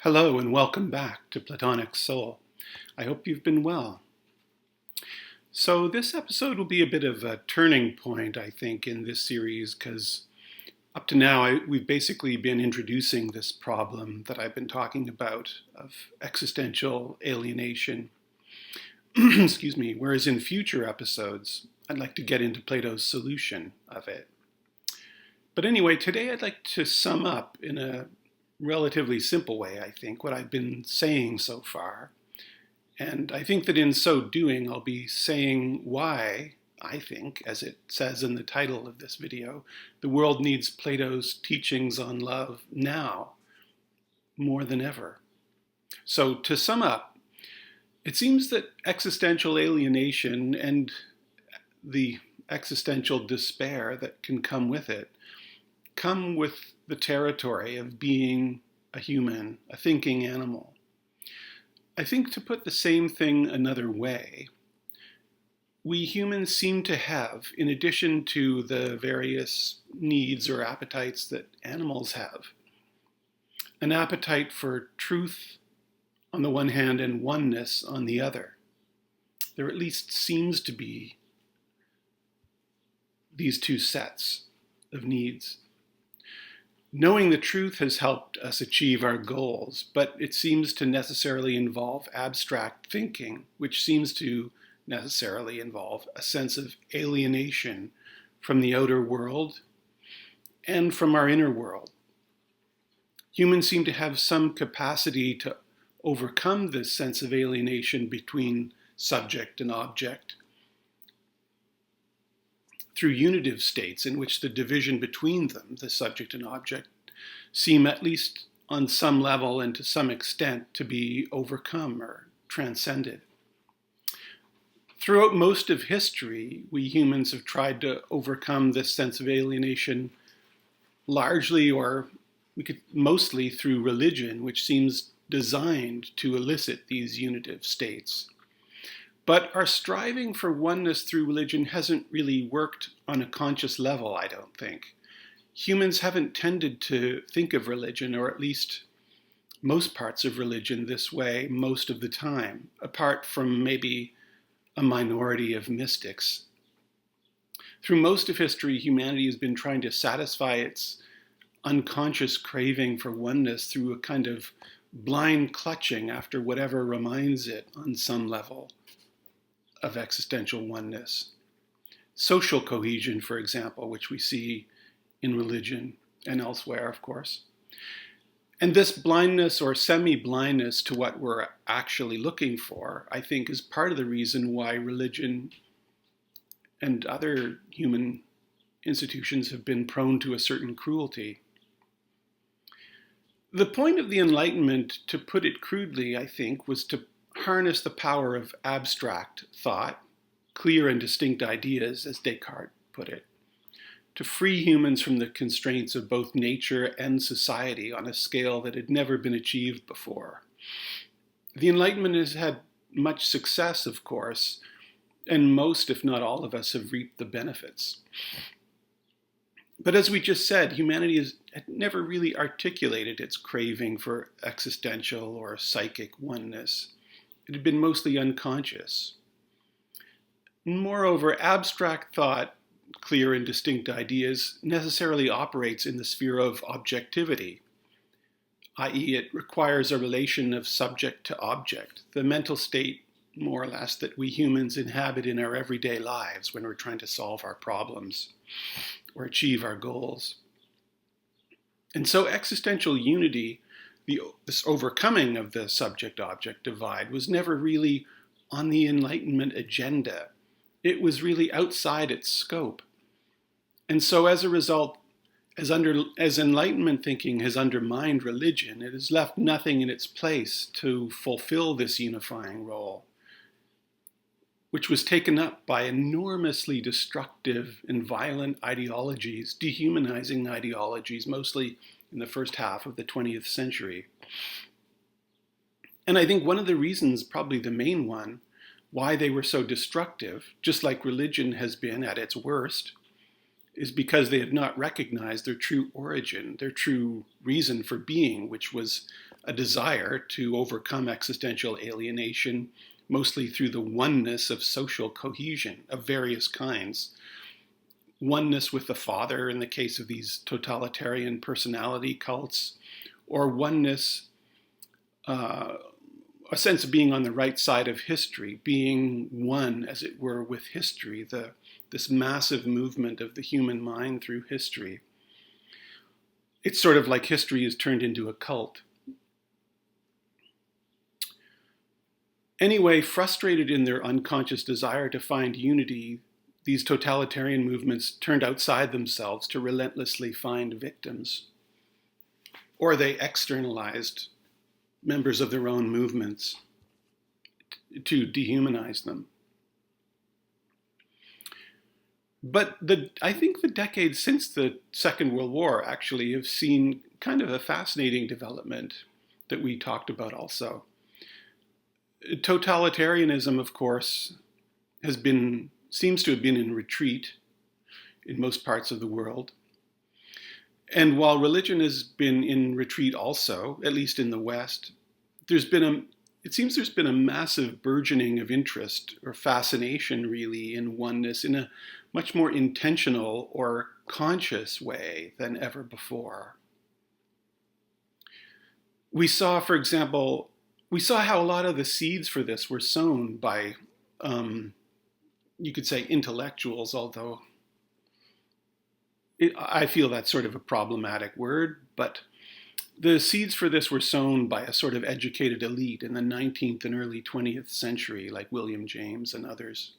Hello and welcome back to Platonic Soul. I hope you've been well. So this episode will be a bit of a turning point, I think, in this series because up to now we've basically been introducing this problem that I've been talking about of existential alienation. Excuse me. Whereas in future episodes, I'd like to get into Plato's solution of it. But anyway, today I'd like to sum up in a relatively simple way, I think, what I've been saying so far. And I think that in so doing, I'll be saying why, I think, as it says in the title of this video, the world needs Plato's teachings on love now more than ever. So to sum up, it seems that existential alienation and the existential despair that can come with it come with the territory of being a human, a thinking animal. I think to put the same thing another way, we humans seem to have, in addition to the various needs or appetites that animals have, an appetite for truth on the one hand and oneness on the other. There at least seems to be these two sets of needs. Knowing the truth has helped us achieve our goals, but it seems to necessarily involve abstract thinking, which seems to necessarily involve a sense of alienation from the outer world and from our inner world. Humans seem to have some capacity to overcome this sense of alienation between subject and object through unitive states in which the division between them, the subject and object, seem at least on some level and to some extent to be overcome or transcended. Throughout most of history, we humans have tried to overcome this sense of alienation largely or mostly through religion, which seems designed to elicit these unitive states. But our striving for oneness through religion hasn't really worked on a conscious level, I don't think. Humans haven't tended to think of religion, or at least most parts of religion, this way most of the time, apart from maybe a minority of mystics. Through most of history, humanity has been trying to satisfy its unconscious craving for oneness through a kind of blind clutching after whatever reminds it on some level of existential oneness. Social cohesion, for example, which we see in religion and elsewhere, of course. And this blindness or semi-blindness to what we're actually looking for, I think, is part of the reason why religion and other human institutions have been prone to a certain cruelty. The point of the Enlightenment, to put it crudely, I think, was to harness the power of abstract thought, clear and distinct ideas, as Descartes put it, to free humans from the constraints of both nature and society on a scale that had never been achieved before. The Enlightenment has had much success, of course, and most, if not all of us, have reaped the benefits. But as we just said, humanity has never really articulated its craving for existential or psychic oneness. It had been mostly unconscious. Moreover, abstract thought, clear and distinct ideas, necessarily operates in the sphere of objectivity, i.e., it requires a relation of subject to object, the mental state, more or less, that we humans inhabit in our everyday lives when we're trying to solve our problems or achieve our goals. And so existential unity, this overcoming of the subject-object divide, was never really on the Enlightenment agenda. It was really outside its scope. And so as a result, as Enlightenment thinking has undermined religion, it has left nothing in its place to fulfill this unifying role, which was taken up by enormously destructive and violent ideologies, dehumanizing ideologies, mostly in the first half of the 20th century. And I think one of the reasons, probably the main one, why they were so destructive, just like religion has been at its worst, is because they had not recognized their true origin, their true reason for being, which was a desire to overcome existential alienation, mostly through the oneness of social cohesion of various kinds. Oneness with the father in the case of these totalitarian personality cults, or oneness, a sense of being on the right side of history, being one, as it were, with history, this massive movement of the human mind through history. It's sort of like history is turned into a cult. Anyway, frustrated in their unconscious desire to find unity, these totalitarian movements turned outside themselves to relentlessly find victims. Or they externalized members of their own movements to dehumanize them. But I think the decades since the Second World War actually have seen kind of a fascinating development that we talked about also. Totalitarianism, of course, seems to have been in retreat in most parts of the world. And while religion has been in retreat also, at least in the West, it seems there's been a massive burgeoning of interest or fascination really in oneness in a much more intentional or conscious way than ever before. We saw, for example, how a lot of the seeds for this were sown by, you could say, intellectuals, although I feel that's sort of a problematic word, but the seeds for this were sown by a sort of educated elite in the 19th and early 20th century, like William James and others.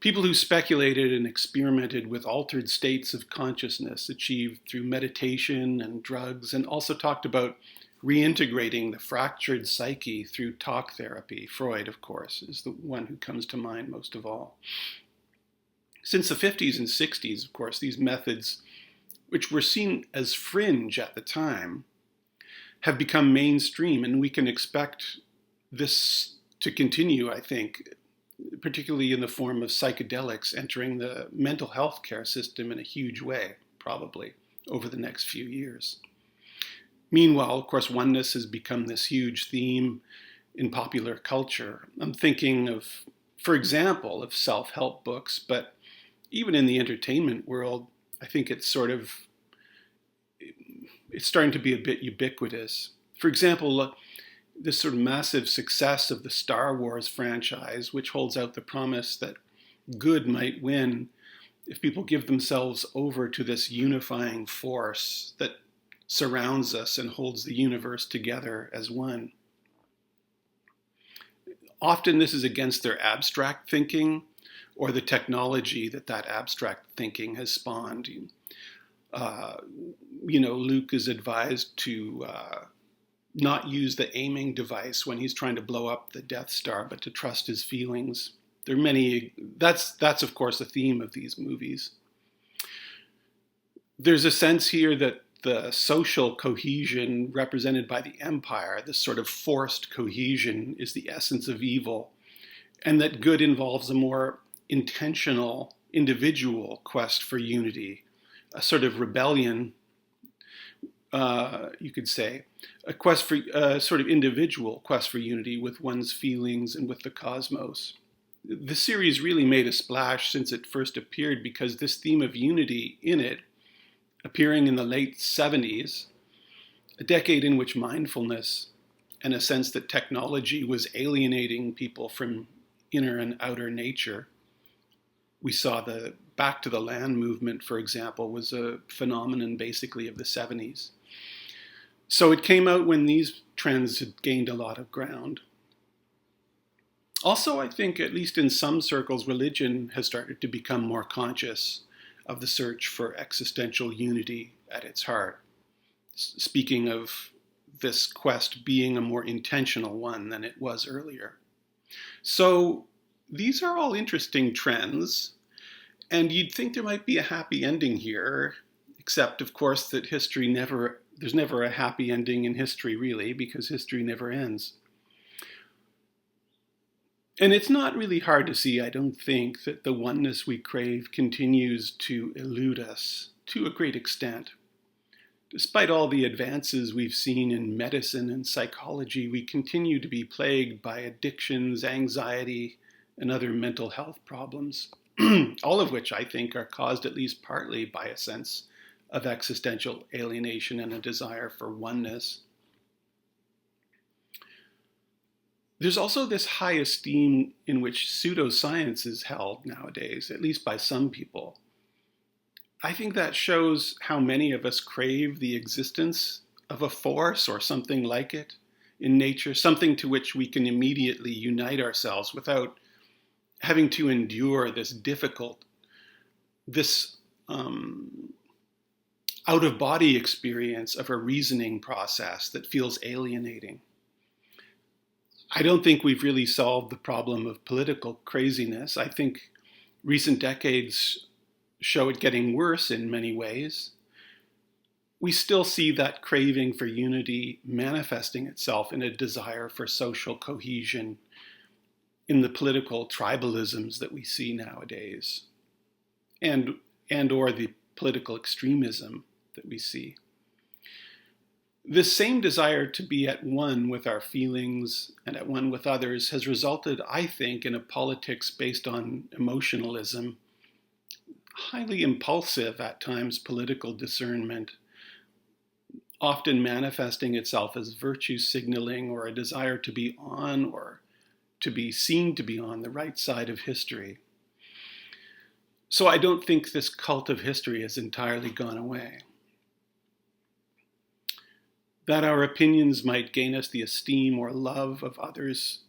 People who speculated and experimented with altered states of consciousness achieved through meditation and drugs, and also talked about reintegrating the fractured psyche through talk therapy. Freud, of course, is the one who comes to mind most of all. Since the 50s and 60s, of course, these methods, which were seen as fringe at the time, have become mainstream, and we can expect this to continue, I think, particularly in the form of psychedelics entering the mental health care system in a huge way, probably, over the next few years. Meanwhile, of course, oneness has become this huge theme in popular culture. I'm thinking of, for example, of self-help books, but even in the entertainment world, I think it's starting to be a bit ubiquitous. For example, this sort of massive success of the Star Wars franchise, which holds out the promise that good might win if people give themselves over to this unifying force that surrounds us and holds the universe together as one. Often this is against their abstract thinking or the technology that abstract thinking has spawned. Luke is advised to not use the aiming device when he's trying to blow up the Death Star, but to trust his feelings. There are many. That's of course the theme of these movies. There's a sense here that the social cohesion represented by the empire, this sort of forced cohesion, is the essence of evil, and that good involves a more intentional, individual quest for unity, a sort of rebellion, you could say, a sort of individual quest for unity with one's feelings and with the cosmos. The series really made a splash since it first appeared because this theme of unity in it, appearing in the late 70s, a decade in which mindfulness and a sense that technology was alienating people from inner and outer nature. We saw the Back to the Land movement, for example, was a phenomenon basically of the 70s. So it came out when these trends had gained a lot of ground. Also, I think, at least in some circles, religion has started to become more conscious of the search for existential unity at its heart. Speaking of this quest being a more intentional one than it was earlier. So these are all interesting trends, and you'd think there might be a happy ending here, except, of course, that there's never a happy ending in history, really, because history never ends. And it's not really hard to see, I don't think, that the oneness we crave continues to elude us to a great extent. Despite all the advances we've seen in medicine and psychology, we continue to be plagued by addictions, anxiety, and other mental health problems, all of which I think are caused at least partly by a sense of existential alienation and a desire for oneness. There's also this high esteem in which pseudoscience is held nowadays, at least by some people. I think that shows how many of us crave the existence of a force or something like it in nature, something to which we can immediately unite ourselves without having to endure this out-of-body experience of a reasoning process that feels alienating. I don't think we've really solved the problem of political craziness. I think recent decades show it getting worse in many ways. We still see that craving for unity manifesting itself in a desire for social cohesion in the political tribalisms that we see nowadays, and or the political extremism that we see. This same desire to be at one with our feelings and at one with others has resulted, I think, in a politics based on emotionalism, highly impulsive at times political discernment, often manifesting itself as virtue signaling or a desire to be on or to be seen to be on the right side of history. So I don't think this cult of history has entirely gone away. That our opinions might gain us the esteem or love of others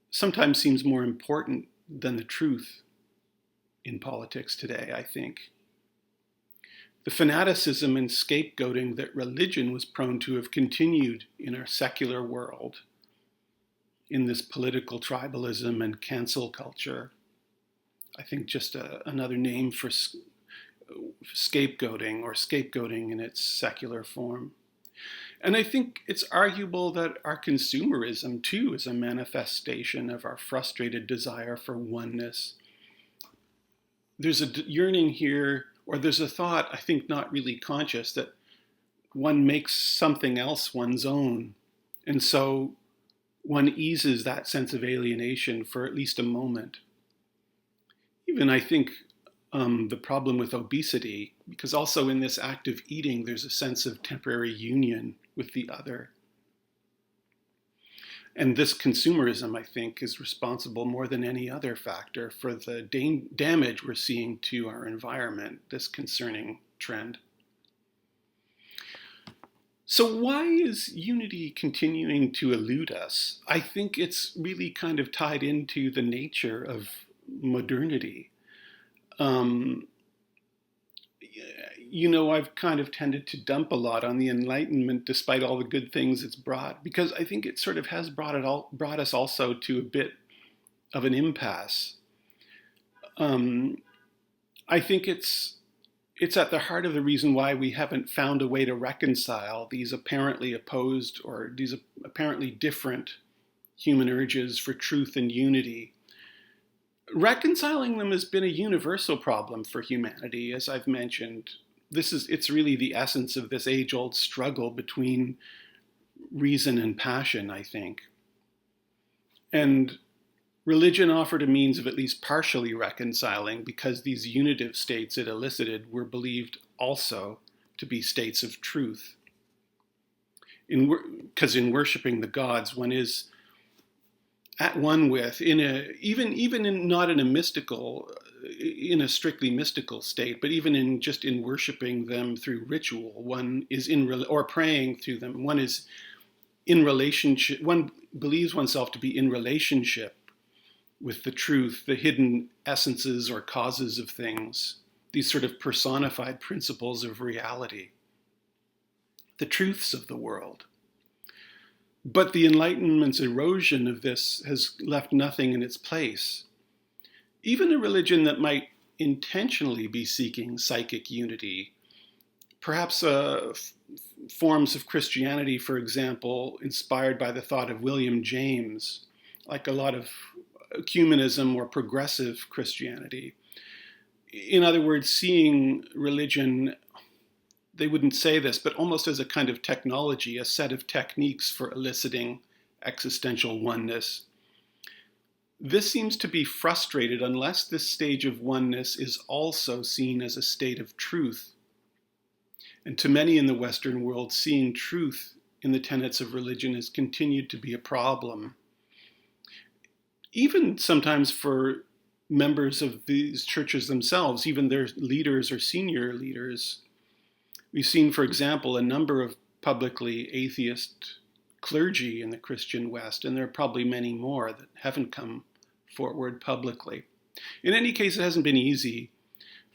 sometimes seems more important than the truth in politics today, I think. The fanaticism and scapegoating that religion was prone to have continued in our secular world, in this political tribalism and cancel culture. I think just another name for scapegoating, or scapegoating in its secular form. And I think it's arguable that our consumerism, too, is a manifestation of our frustrated desire for oneness. There's a yearning here, or there's a thought, I think not really conscious, that one makes something else one's own. And so one eases that sense of alienation for at least a moment. Even I think the problem with obesity, because also in this act of eating, there's a sense of temporary union with the other. And this consumerism, I think, is responsible more than any other factor for the damage we're seeing to our environment, this concerning trend. So why is unity continuing to elude us? I think it's really kind of tied into the nature of modernity. I've kind of tended to dump a lot on the Enlightenment despite all the good things it's brought, because I think it sort of has brought us also to a bit of an impasse. I think it's at the heart of the reason why we haven't found a way to reconcile these apparently opposed or these apparently different human urges for truth and unity. Reconciling them has been a universal problem for humanity, as I've mentioned. It's really the essence of this age-old struggle between reason and passion, I think. And religion offered a means of at least partially reconciling, because these unitive states it elicited were believed also to be states of truth. Because in worshiping the gods, one is at one with, not in a strictly mystical state, but even in worshiping them through ritual, one is or praying through them, one is in relationship, one believes oneself to be in relationship with the truth, the hidden essences or causes of things, these sort of personified principles of reality, the truths of the world. But the Enlightenment's erosion of this has left nothing in its place. Even a religion that might intentionally be seeking psychic unity, perhaps forms of Christianity, for example, inspired by the thought of William James, like a lot of ecumenism or progressive Christianity. In other words, seeing religion, they wouldn't say this, but almost as a kind of technology, a set of techniques for eliciting existential oneness. This seems to be frustrated unless this stage of oneness is also seen as a state of truth. And to many in the Western world, seeing truth in the tenets of religion has continued to be a problem. Even sometimes for members of these churches themselves, even their leaders or senior leaders. We've seen, for example, a number of publicly atheist clergy in the Christian West, and there are probably many more that haven't come forward publicly. In any case, it hasn't been easy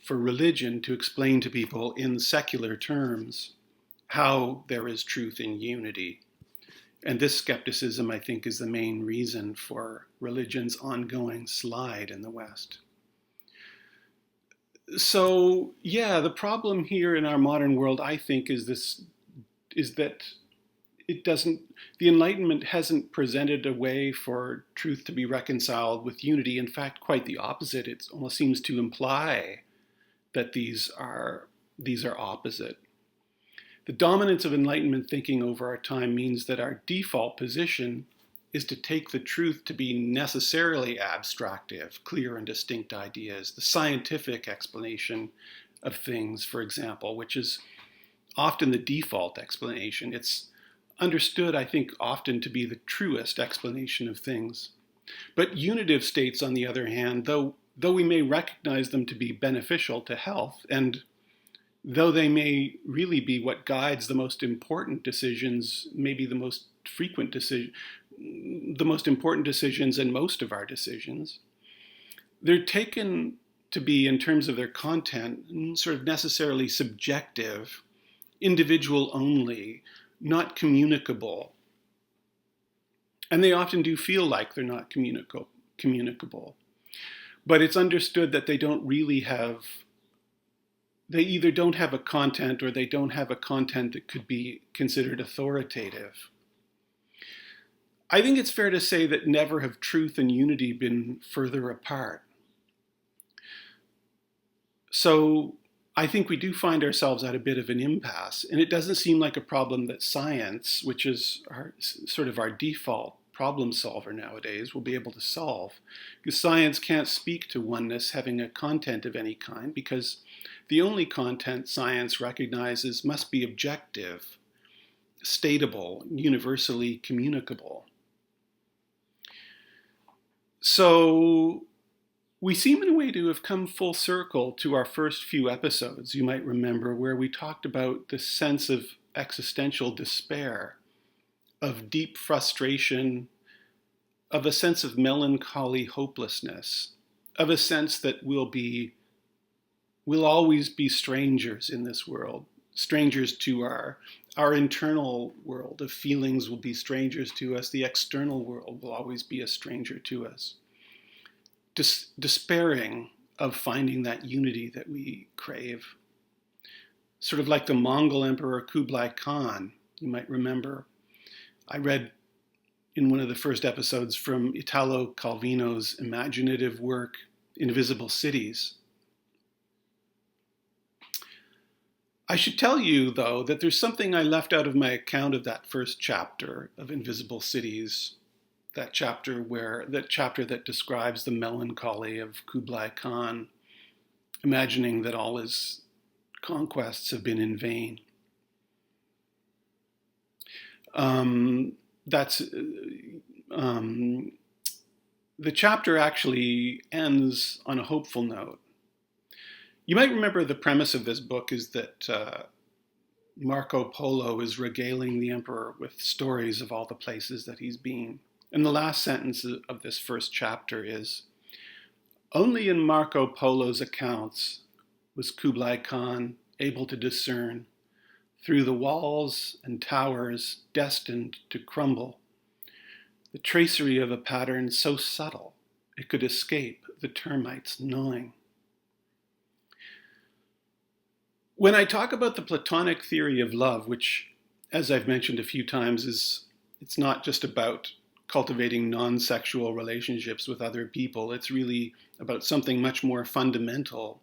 for religion to explain to people in secular terms how there is truth in unity. And this skepticism, I think, is the main reason for religion's ongoing slide in the West. So, yeah, the problem here in our modern world, I think, is that the Enlightenment hasn't presented a way for truth to be reconciled with unity. In fact, quite the opposite. It almost seems to imply that these are opposite. The dominance of Enlightenment thinking over our time means that our default position is to take the truth to be necessarily abstractive, clear and distinct ideas, the scientific explanation of things, for example, which is often the default explanation. It's understood, I think, often to be the truest explanation of things. But unitive states, on the other hand, though we may recognize them to be beneficial to health, and though they may really be what guides the most important decisions, maybe the most frequent decision, the most important decisions and most of our decisions, they're taken to be, in terms of their content, sort of necessarily subjective, individual only, not communicable. And they often do feel like they're not communicable. But it's understood that they either don't have a content or they don't have a content that could be considered authoritative. I think it's fair to say that never have truth and unity been further apart. So I think we do find ourselves at a bit of an impasse, and it doesn't seem like a problem that science, which is sort of our default problem solver nowadays, will be able to solve. Because science can't speak to oneness having a content of any kind, because the only content science recognizes must be objective, statable, universally communicable. So we seem in a way to have come full circle to our first few episodes, you might remember, where we talked about the sense of existential despair, of deep frustration, of a sense of melancholy hopelessness, of a sense that we'll always be strangers in this world, strangers to our internal world of feelings will be strangers to us. The external world will always be a stranger to us. Despairing of finding that unity that we crave. Sort of like the Mongol Emperor Kublai Khan, you might remember. I read in one of the first episodes from Italo Calvino's imaginative work, Invisible Cities. I should tell you, though, that there's something I left out of my account of that first chapter of Invisible Cities, that chapter that describes the melancholy of Kublai Khan, imagining that all his conquests have been in vain. The chapter actually ends on a hopeful note. You might remember the premise of this book is that Marco Polo is regaling the emperor with stories of all the places that he's been. And the last sentence of this first chapter is, "Only in Marco Polo's accounts was Kublai Khan able to discern, through the walls and towers destined to crumble, the tracery of a pattern so subtle it could escape the termites' gnawing." When I talk about the Platonic theory of love, which, as I've mentioned a few times, it's not just about cultivating non-sexual relationships with other people. It's really about something much more fundamental,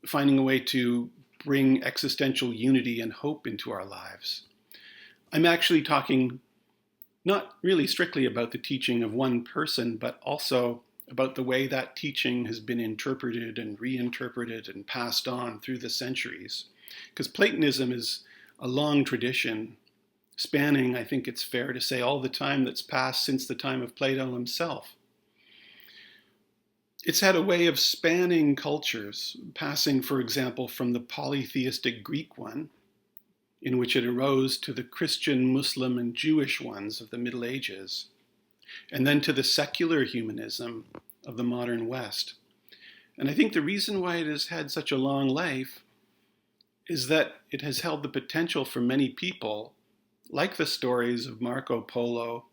finding a way to bring existential unity and hope into our lives. I'm actually talking not really strictly about the teaching of one person, but also about the way that teaching has been interpreted and reinterpreted and passed on through the centuries. Because Platonism is a long tradition spanning, I think it's fair to say, all the time that's passed since the time of Plato himself. It's had a way of spanning cultures, passing, for example, from the polytheistic Greek one, in which it arose, to the Christian, Muslim, and Jewish ones of the Middle Ages, and then to the secular humanism of the modern West. And I think the reason why it has had such a long life is that it has held the potential for many people, like the stories of Marco Polo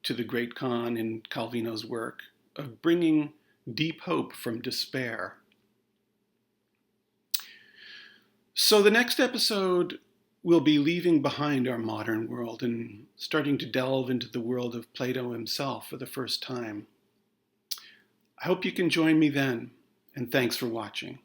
to the Great Khan in Calvino's work, of bringing deep hope from despair. So the next episode will be leaving behind our modern world and starting to delve into the world of Plato himself for the first time. I hope you can join me then, and thanks for watching.